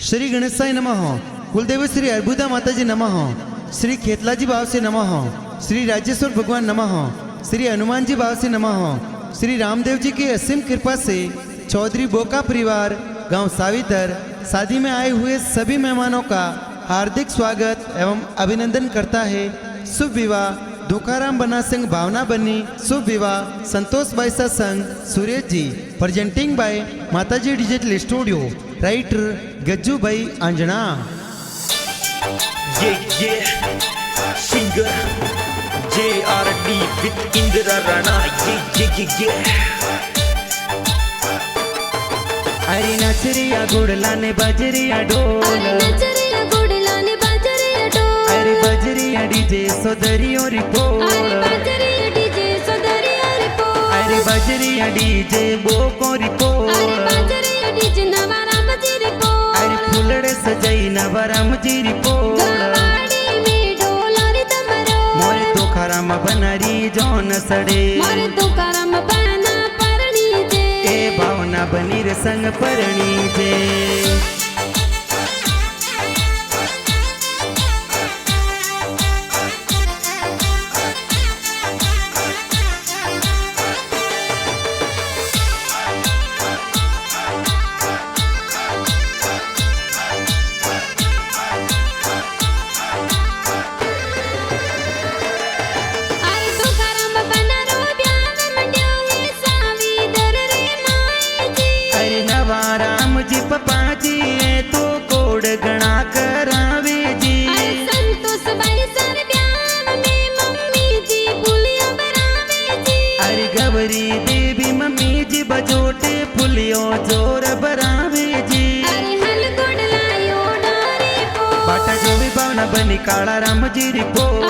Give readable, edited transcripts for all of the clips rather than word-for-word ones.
श्री गणेशाय नमः। कुलदेव श्री अर्बुदा माताजी नमः। श्री खेतलाजी भाव से नमः। श्री राजेश्वर भगवान नमः। श्री हनुमान जी भाव से नमः। श्री रामदेव जी की असीम कृपा से चौधरी बोका परिवार गांव सावितर शादी में आए हुए सभी मेहमानों का हार्दिक स्वागत एवं अभिनंदन करता है। शुभ विवाह दुकाराम बना सिंह भावना बनी। शुभ विवाह संतोष बाईसा संघ सुरेश जी। प्रेजेंटिंग बाय माताजी डिजिटल स्टूडियो। राइटर गज्जू भाई Anjana. Singer JRD with Indira Rana. अरे नचरिया गुड़लाने बजरिया ढोल। अरे बजरिया डीजे सोदरियो रिपोर्ट। अरे बजरिया डीजे बोको रिपोर्ट। अरे फुलड़े सजाई नवरम जी रिपोर्ट। मोरे तुकाराम बनरी जौन सड़े। ए भावना बनी रे संग परणी जे। देवी मम्मी जी बजोटे पुलियो जोर बरावे जी। बाटा जो भी भावना बनी काला राम जी रिपोर्ट।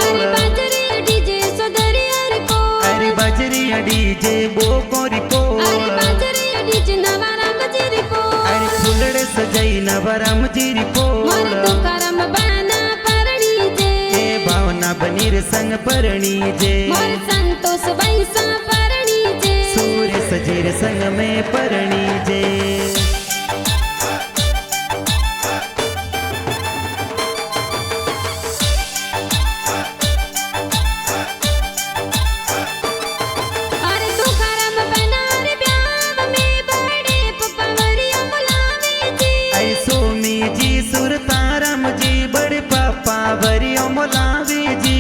अरे बजरिया डीजे बोको रिपोर्ट। अरे फुलड़े सजाई नवरम जी रिपोर्ट। ए भावना बनी रे संग परणी जे। सूर्य सजीर संग में परणी जे। सोमी जी सुरताराम जी बड़े पापा वरियो मोलावे जी।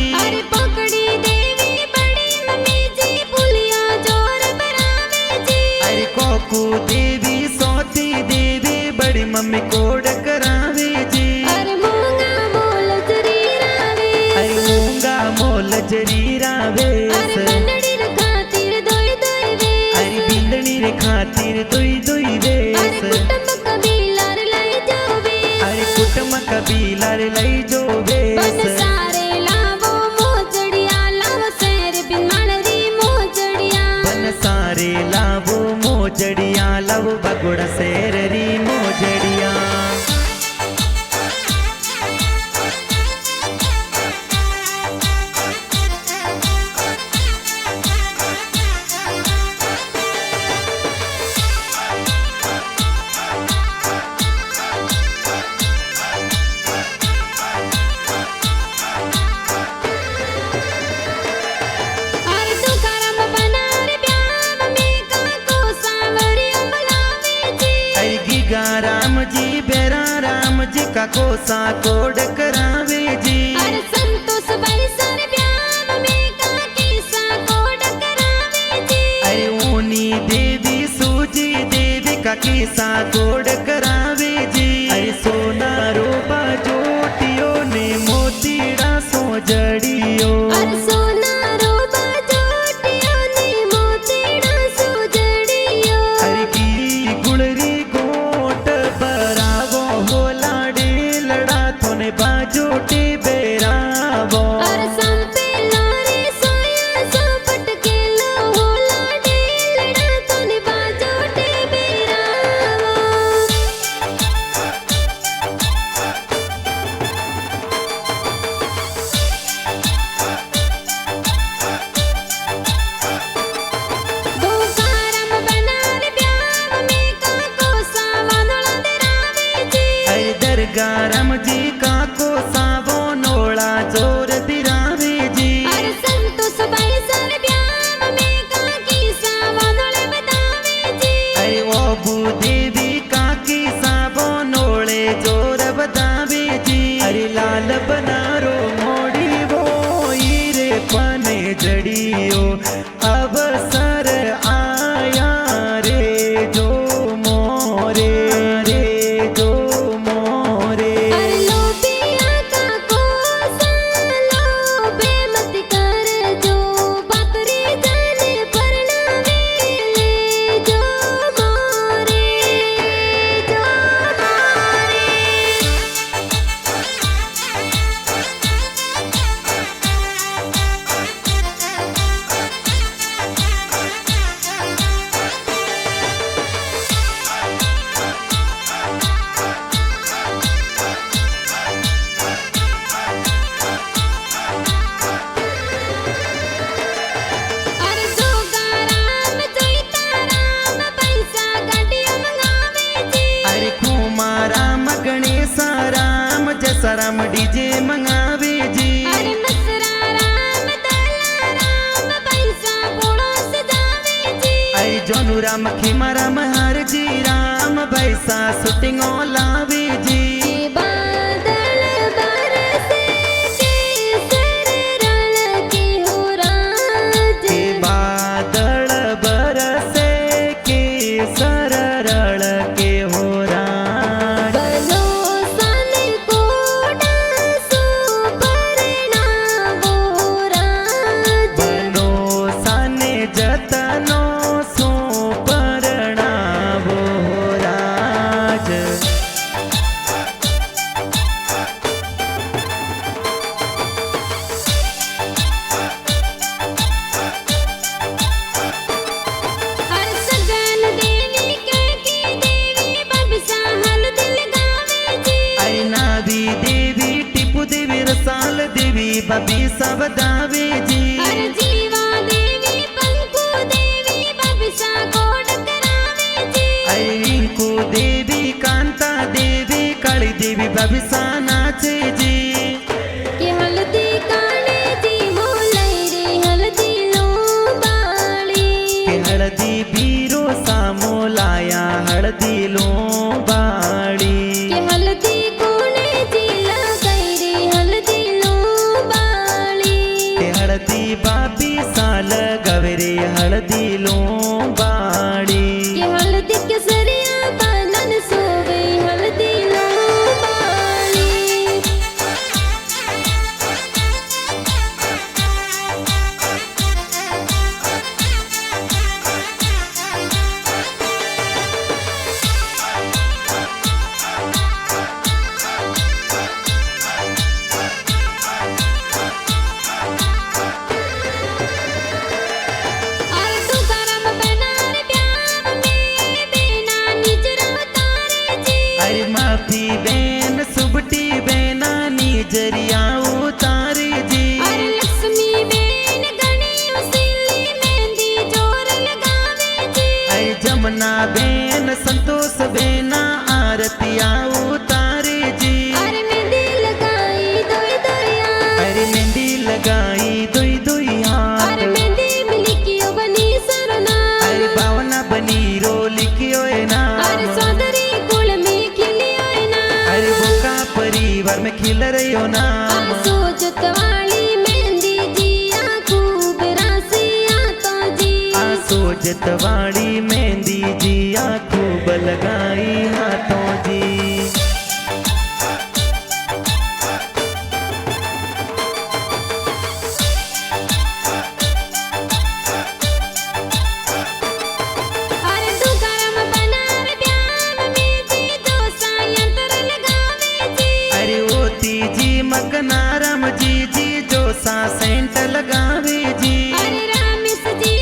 कोकू देवी सोती देवी बड़ी मम्मी कोड करावे जी। अरे मूंगा मोल जरीरावे। अरे मूंगा मोल जरीरावे। अरे बिंदड़ी रे खातिर दोई दोई वे। अरे बिंदड़ी रे खातिर दोई दोई वे। अरे कुटुंब कबीला रे लाई जो वे। अरे कुटुंब कबीला रे लाई जो वे। सारे लावो मोजड़िया लावो शेर बिन मानरी मोजड़िया। बन सारे लावो मोजड़िया लव बगुड़ सेररी मोजड़िया। राम जी बेरा राम जी का कोसा कोड करावे जी। अरे संतोष भाई सर ब्याह में का किसा कोड करावे जी। अरे ऊनी देवी सूजी देवी का किसा कोड करावे जी। अरे सोना रोबा जोटियो ने मोतीड़ा सो जड़ियो। अरे सोना रोबा जोटियो ने मोतीड़ा सो जड़ियो। अरे की गुड़री बाजोटे बेरावो। अरे संपे लारे सोया सोपट के लो लाडे लड़ा तोने बाजोटे बेरावो। दुकाराम बना रे ब्याह में का कोसा वानोला दे रावे जी। अरे दरगारम जी काको सावो नोला जोर बिरावे जी अरे संतोष भाई सर ब्याम में काकी सावो नोले बतावे जी अरे ओ भूदेवी काकी सावो नोले जोर बतावे जी अरे लाल बनारो मोड़ी वो हीरे पने जड़ियो अवसर आया रे जो मोरे रे जो मोरे अरे लोबिया का कोसलो बेमत कर जो बापरी जाने परनावे ले जो मोरे जो मोरे अरे जोगाराम चैताराम पैसा गाड़िया मंगावे जी अरे कुमाराम गणेशा राम जसराम डीजे मंगावे जी अरे नसरा राम दला राम पैसा बोलो सजावे जी अरे जोनु राम खीमा राम हर जी राम भैसा शूटिंगो लावे जी के बादल बरसे केसर रण के हो राज के बादल बरसे के सररल के हो राज बनो सन कोटा सुपर्णा वो राज बनो सने जतनो सो परणावो राज हर सगन देवी के की देवी बबिसा हल दिल गावे जी अरे नाभी देवी टिपू देवी रसाल देवी बबी सब दावे जी हर जीवा देवी पंकु देवी बबिसा कोड करावे जी अरे रिंकू देवी कांता देवी काली देवी बबी सा नाचे जी कि हल्दी काले जी मोलाई रे हल्दी लो बाली के हळदी बीरो सामो लाया हळदी लो बाड़ी कि हल्दी कोने जी लगाई रे हल्दी लो बाली के हळदी बाबी साल गवरे हळदी लो बाड़ी कि हल्दी केसरिया बनन सोवे हल्दी लो बाली अरे तू करम बनार प्यार में बिना निजरा तारे जी अरे माफी बेन सुबटी बेना निजरिया उतारे जी अरे लक्ष्मी बेन गणी उसीली मेहंदी जोर लगावे जी अरे जमुना बेन संतोष बेना आरतिया उतारे जी अरे मेहंदी लगाई दोई दोया अरे मेहंदी लगाई दुई दुई हाथ अरे मेहंदी मिलकियो बनी सरना अरे भावना बनी रो लिखियो ए नाम अरे सौंदरी कुल में खिलियो ना अरे बोका परिवार में खिल रही हो नाम अरे सोचत वाली मेहंदी जी खूब रासिया तो जी सोचत वाली मेहंदी जी खूब लगाई हाथों जी अरे तू करम बनार प्यार में जी जो सायंत्र लगावे जी अरे ओती जी मकनारम जी जी जो सा सेंट लगावे जी अरे रामेश जी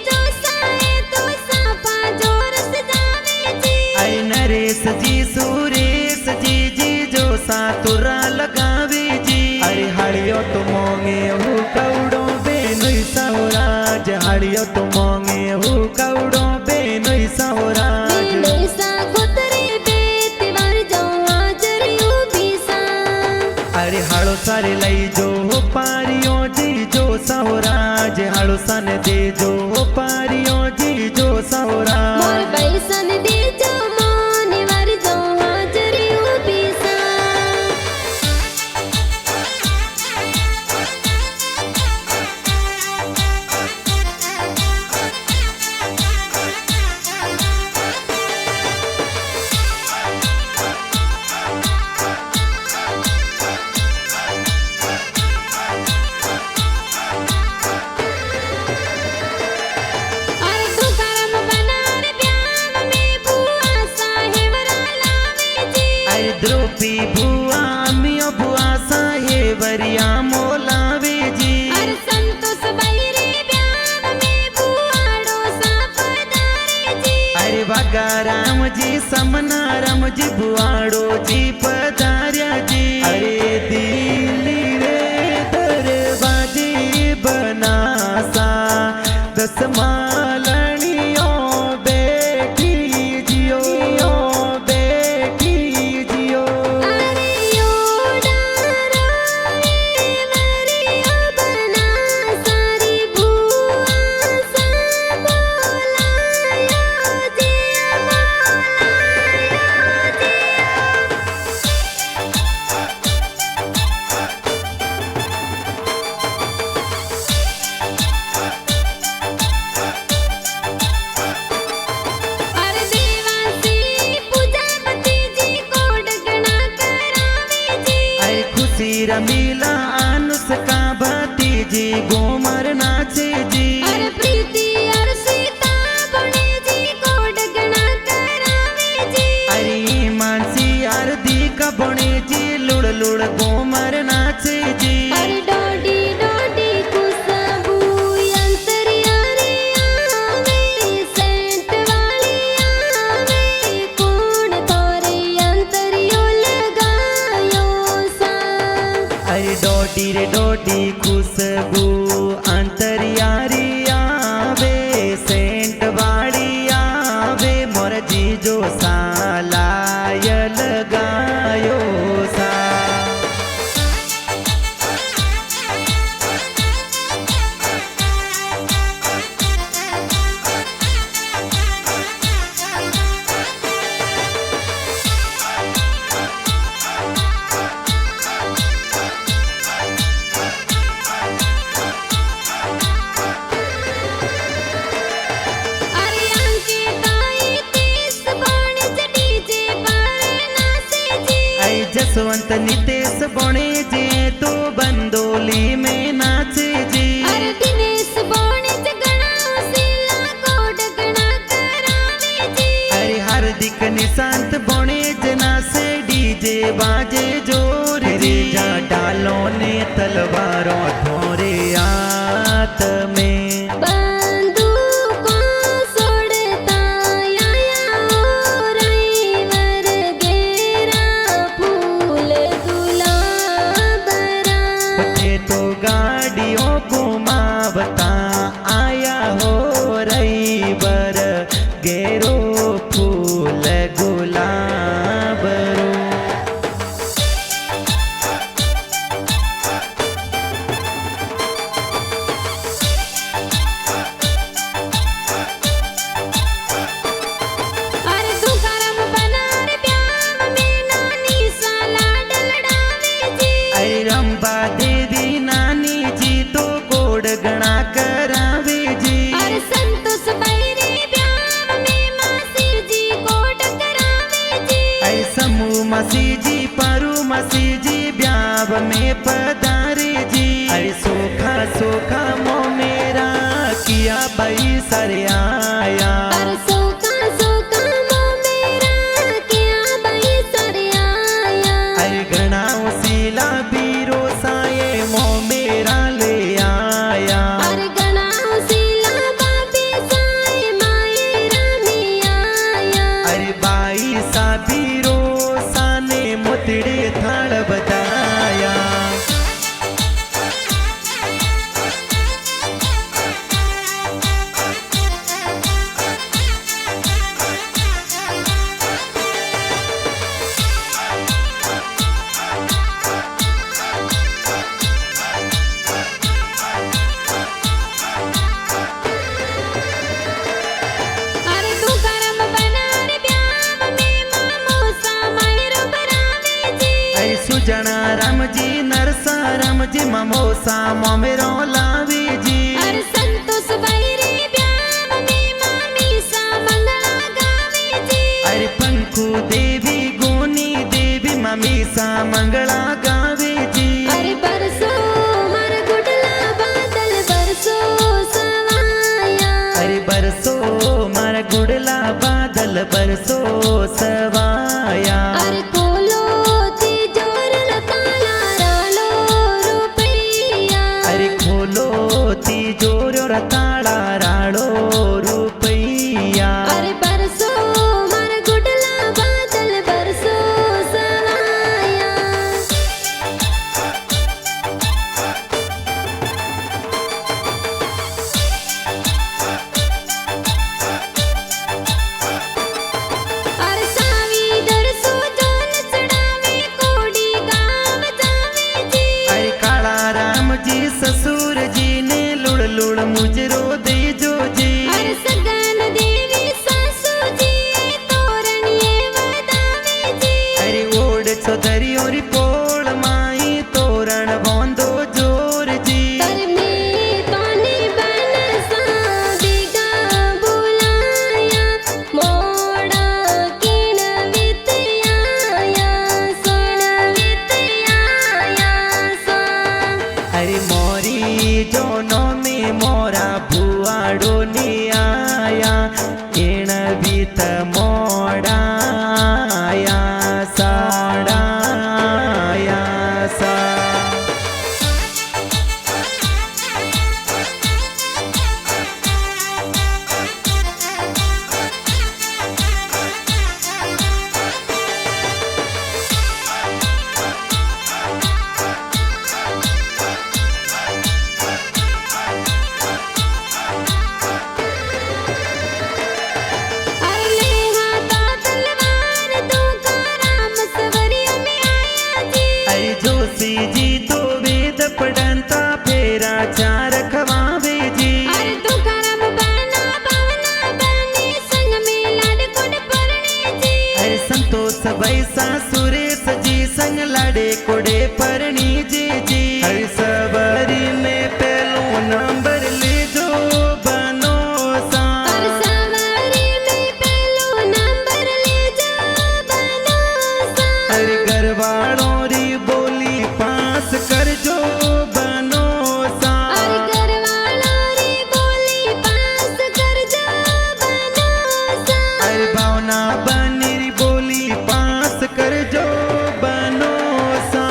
जो साए तो सापा जोर सजावे जी अरे नरेश जी सुरेश जी जो सा तुरा लगावे जी अरे हड़ियो तो मोंगे हु कौड़ो बेनुई सवराज हड़ियो तो मोंगे हु कौड़ो बेनुई सवराज मेले सा गोतरे बेत वार जो हाजर हाड़ो सारे लई जो पारियों जी जो सहोराज हाड़ो सन दे जो पारियों जी जो मोर सहोराज बैसन दे जो मोने वर जो हाजरियों पीसा अरे तू करम बनार प्यार में बुआ साहेब लावे जी अरे द्रौपदी बुआ मियो बुआ साहेबरिया मोलावे जी अरे संतोष बैरे प्यार में बुआड़ो सापदारे जी अरे वागा राम जी समना राम जी बुआड़ो जी पधार्या जी अरे दिल्ली रे दरवाजे बनासा दस मालनियों बेटी जियो बेटी जियो अरे योड़ा रोए मरिया बना सारी बुआ सा बोलायो जिया बोलायो जिया अरे देवासी पूजापति जी को डगना करावे जी अरे खुशी रमीला अनुष्का भतीजी गोमर नाचे जी अरे प्रीति और सीता बने जी को डगना करावे जी अरे मानसी आरती का बणे जी लुड़ लुड़ गोमर नाचे जी अरे डोडी डोडी खुशबू अंतरियारी आवे सेंट वाली आवे कौन तोरे अंतरियो लगायो सा अरे डोडी रे डोडी खुशबू अंतरियारी आवे सेंट वाड़ी आवे मोर जी जो सालाय लगायो सा अरे अंकिताई तीस बाण डीजे पर नाचे जी आई जसवंत नितेश बणे जे तो बंदोली में नाचे जी अरे दिनेश बाण गणा सिला को डगना करावे जी अरे हार्दिक निशांत बणे जना से डीजे बाजे जोर रे जा डालो ने तलवारों थोरे आत में बंदूकों सोड़ता आया रईवर गेरा फूल गुलाबरा बच्चे तो गाड़ियों घुमावता आया हो रही बर गेरो फूल गुलाब रो अरे तू करम बनार प्यार में नानी सा लाड लड़ावे जी अरे रंबा देवी नानी जी तो गोड़ गणा करावे जी अरे संतोष बैरे प्यार में मासी जी को टकरावे जी अरे समूह मसी जी परू मसी जी ब्याव में पधारे जी अरे सोखा सोखा मो मेरा किया बई सरे आया अरे सोका सोका मो मेरा क्या बई सरे आया अरे घना उसीला बीरो साये मो मेरा ले आया अरे गणा सिला बाबी साई माई रानी आया अरे बाई सा बीरो साने मुतड़े थाड़ बताया पूजना राम जी नरसा राम जी ममोसा मोमेरो लावी जी अरे संतोष बैरी ब्याह में मामी सा मंगला गावे जी अरे पंखु देवी गोनी देवी ममी सा मंगला गावे जी अरे बरसो मार गुडला बादल बरसो सवाया अरे बरसो मारा गुड़ला बादल बरसो सवाया अरे कोलो तिजोर ताला रालो रुपैया अरे खोलो तिजोर ताड़ा राड़ो रुपैया अरे बरसो मार गुडला बादल बरसो सवाया अरे सावी दरसो जोन चढ़ावे कोडी गाव जावे जी अरे काला राम जी ससुर जी ने लुड़ लुड़ मुजरो दे जो जी अरे सगन देवी सासू जी तोरण ये वदावे जी अरे ओड चौधरी और पोल माई तोरण बोंदो जोर जी कर में तोनी बन सा दिगा बुलाया मोड़ा किण वितयाया सोण वितयाया सा अरे मोरी जोनो में मोरा भुआड़ो ने आया एण बीत मोड़ा आया साड़ा आया सा अरे ले हाथा तलवार तू का राम सवरिया में आया जी अरे जोशी जी तो वेद पढ़ंता फेरा चार खवावे जी अरे तू करम बना बवना बनी संग में लाडकोड परणे जी अरे संतोष वैसा सुरेश जी संग लाडे कोडे परणी जी जी अरे सबरी में पहलो नंबर ले जो बनो सा अरे सवारी में पहलो नंबर ले जा बनो सा अरे घरवालों री बोली पास कर जो बनो सा अरे घरवाला री बोली पास कर जा बनो सा अरे भावना बनी री बोली पास कर जो बनो सा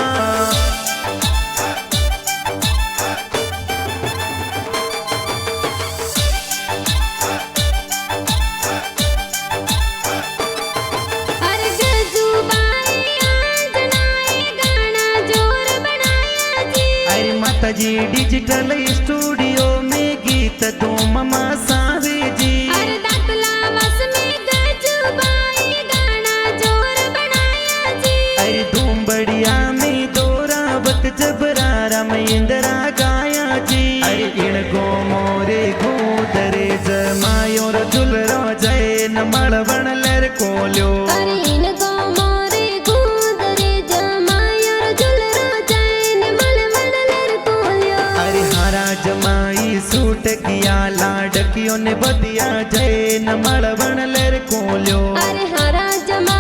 अरे गजूबाई आंजनाए गाना जोर बनाया जी अरे माता जी डिजिटल स्टूडियो में गीत तो ममा सावे जी अरे दातला बस में गजूबाई गाना जोर बनाया जी अरे धूम बढ़िया में दोरावत जबरारा में इंदिरा गाया जी अरे इण गो मोरे गोदरे जमायो रो जुलरो जय न मळवण लर कोल्यो अरे इन गो मोरे गुंदरे जमायो जुलरो जैन मन मन लर कोलियो अरे हारा जमाई सूट किया लाडकियों ने बदिया जय न मळवण लर कोल्यो अरे हरा जमा